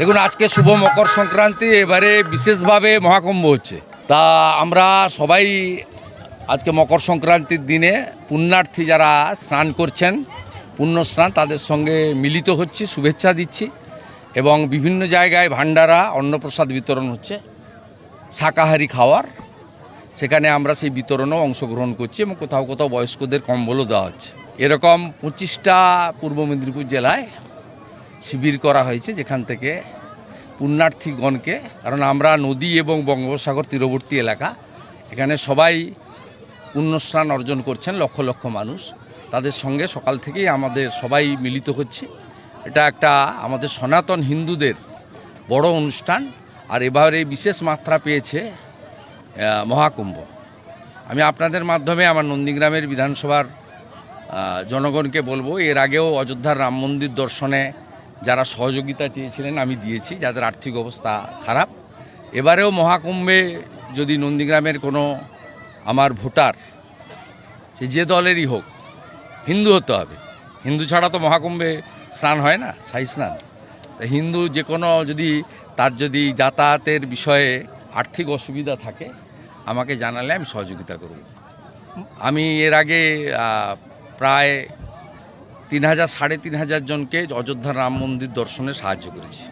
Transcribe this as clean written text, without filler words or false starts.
দেখুন, আজকে শুভ মকর সংক্রান্তি, এবারে বিশেষভাবে মহাকুম্ভ হচ্ছে। তা আমরা সবাই আজকে মকর সংক্রান্তির দিনে পুণ্যার্থী যারা স্নান করছেন, পুণ্য স্নান, তাদের সঙ্গে মিলিত হচ্ছি, শুভেচ্ছা দিচ্ছি এবং বিভিন্ন জায়গায় ভান্ডারা অন্নপ্রসাদ বিতরণ হচ্ছে, শাকাহারি খাওয়ার, সেখানে আমরা সেই বিতরণেও অংশগ্রহণ করছি এবং কোথাও কোথাও বয়স্কদের কম্বলও দেওয়া হচ্ছে। এরকম 25টা পূর্ব মেদিনীপুর জেলায় শিবির করা হয়েছে, যেখান থেকে পুণ্যার্থীগণকে, কারণ আমরা নদী এবং বঙ্গোপসাগর তীরবর্তী এলাকা, এখানে সবাই পুণ্যস্নান অর্জন করছেন, লক্ষ লক্ষ মানুষ, তাদের সঙ্গে সকাল থেকেই আমাদের সবাই মিলিত হচ্ছে। এটা একটা আমাদের সনাতন হিন্দুদের বড় অনুষ্ঠান, আর এবারে বিশেষ মাত্রা পেয়েছে মহাকুম্ভ। আমি আপনাদের মাধ্যমে আমার নন্দীগ্রামের বিধানসভার জনগণকে বলবো, এর আগেও অযোধ্যার রাম মন্দির দর্শনে যারা সহযোগিতা চেয়েছিলেন আমি দিয়েছি, যাদের আর্থিক অবস্থা খারাপ। এবারেও মহাকুম্ভে যদি নন্দীগ্রামের কোনো আমার ভোটার, সে যে দলেরই হোক, হিন্দু হতে হবে, হিন্দু ছাড়া তো মহাকুম্ভে স্নান হয় না, সাই স্নান। তা হিন্দু যে কোনো, তার যদি যাতায়াতের বিষয়ে আর্থিক অসুবিধা থাকে আমাকে জানালে আমি সহযোগিতা করব। আমি এর আগে প্রায় 3,000 সাড়ে 3,000 জনকে অযোধ্যার রাম মন্দির দর্শনে সাহায্য করেছি।